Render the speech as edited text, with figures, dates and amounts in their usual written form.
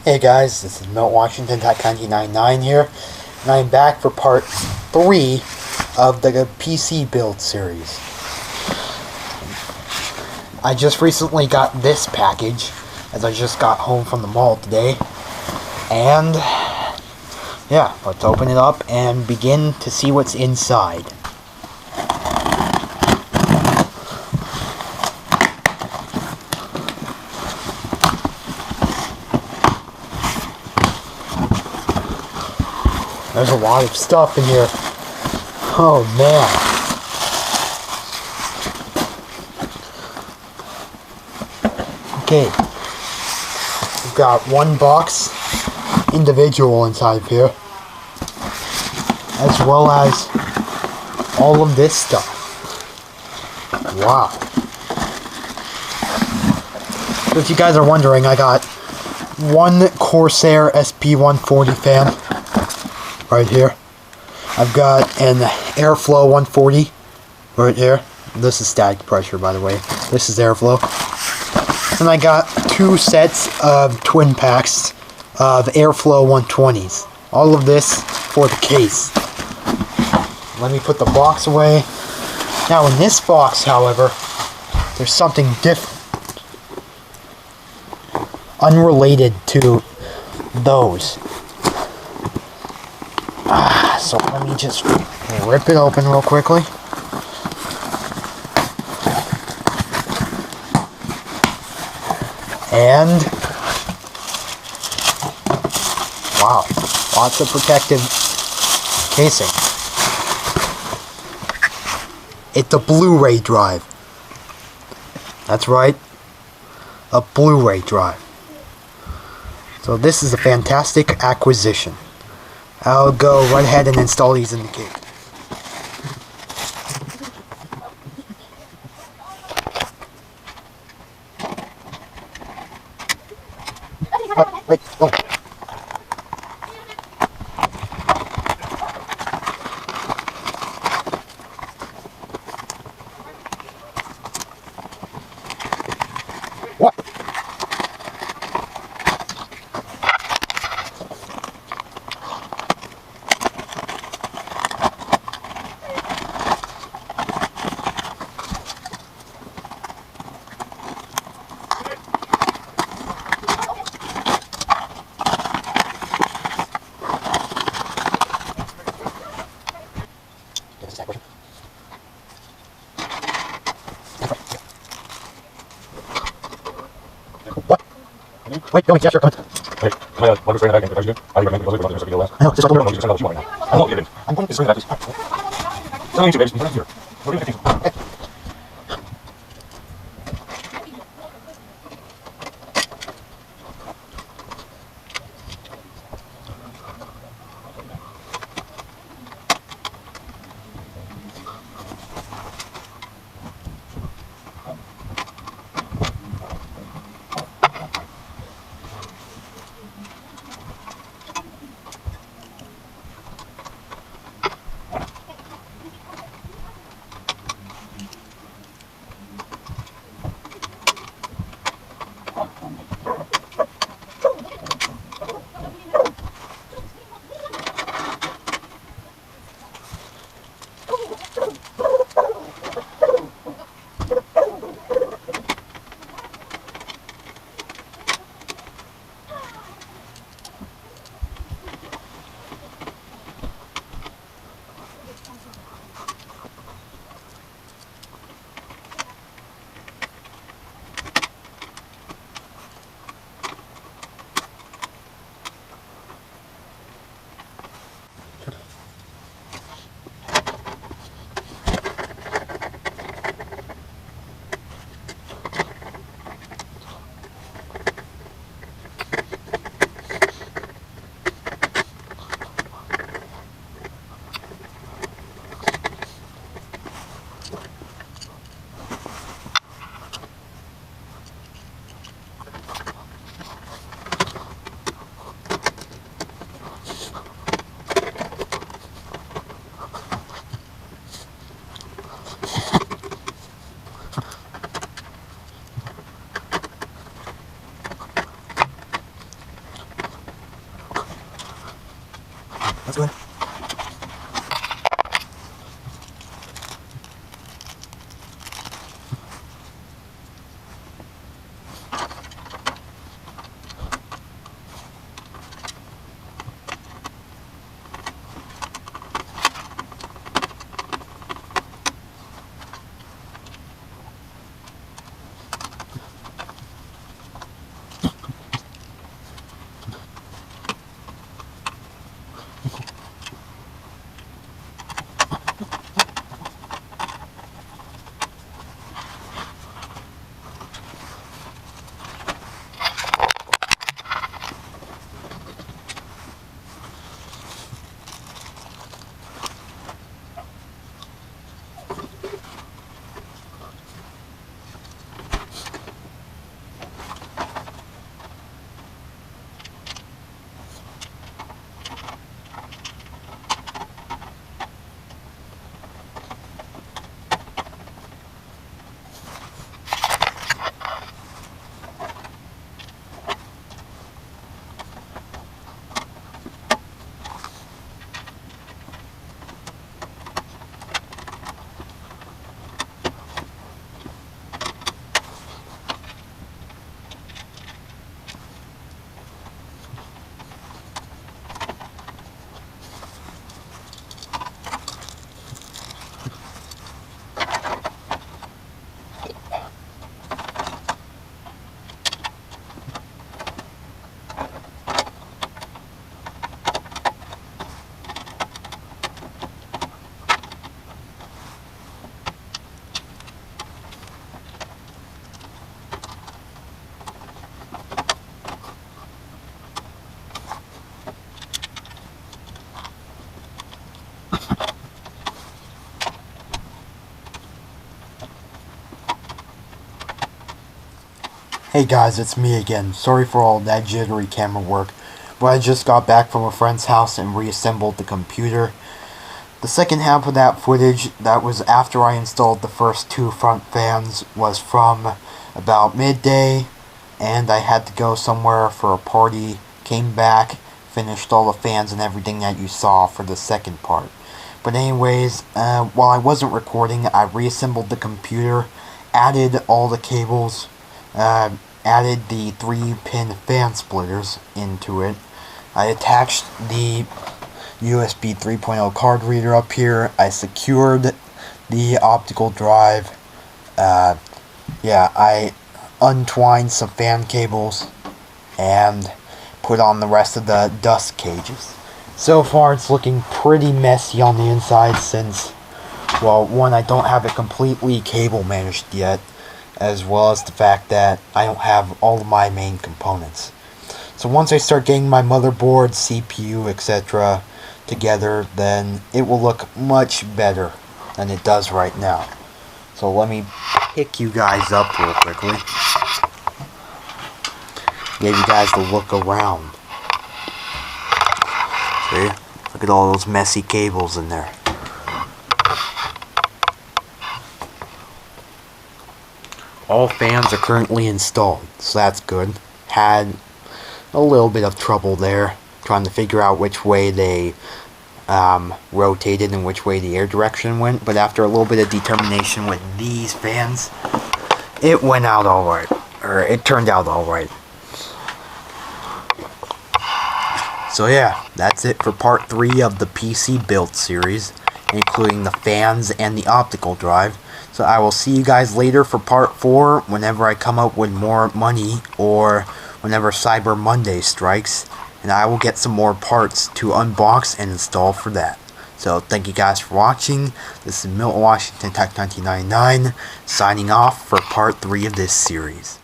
Hey guys, this is MiltonWATech99 here, and I'm back for part 3 of the PC build series. I just recently got this package, as I just got home from the mall today, and yeah, let's open it up and begin to see what's inside. There's a lot of stuff in here. Oh man. Okay. We've got one box individual inside of here, as well as all of this stuff. Wow. So if you guys are wondering, I got one Corsair SP140 fan right here. I've got an Airflow 140 right here. This is static pressure, by the way. This is airflow. And I got two sets of twin packs of Airflow 120s. All of this for the case. Let me put the box away. Now in this box, however, there's something different. Unrelated to those. So let me just rip it open real quickly. And wow, lots of protective casing. It's a Blu-ray drive. That's right, a Blu-ray drive. So this is a fantastic acquisition. I'll go right ahead and install these in the case. Wait, oh. What? Wait, don't gesture, come on. Wait, can I bring it back in? I recommend it because video last. I know, just I'm going to get in. I'm going to bring it back, please. Tell me to, baby. Right here. What do you think? Hey guys, it's me again. Sorry for all that jittery camera work, but I just got back from a friend's house and reassembled the computer. The second half of that footage, that was after I installed the first two front fans, was from about midday, and I had to go somewhere for a party, came back, finished all the fans and everything that you saw for the second part. But anyways, while I wasn't recording, I reassembled the computer, added all the cables, added the 3-pin fan splitters into it. I attached the USB 3.0 card reader up here. I secured the optical drive. I untwined some fan cables and put on the rest of the dust cages. So far it's looking pretty messy on the inside since, well, one, I don't have it completely cable managed yet, as well as the fact that I don't have all of my main components. So once I start getting my motherboard, CPU, etc. together, then it will look much better than it does right now. So let me pick you guys up real quickly. Give you guys the look around. See? Look at all those messy cables in there. All fans are currently installed, so that's good. Had a little bit of trouble there, trying to figure out which way they rotated and which way the air direction went, but after a little bit of determination with these fans, it went out alright, or it turned out alright. So yeah, that's it for part 3 of the PC build series, including the fans and the optical drive. So I will see you guys later for part 4 whenever I come up with more money, or whenever Cyber Monday strikes, and I will get some more parts to unbox and install for that. So thank you guys for watching. This is MiltonWATech99 signing off for part 3 of this series.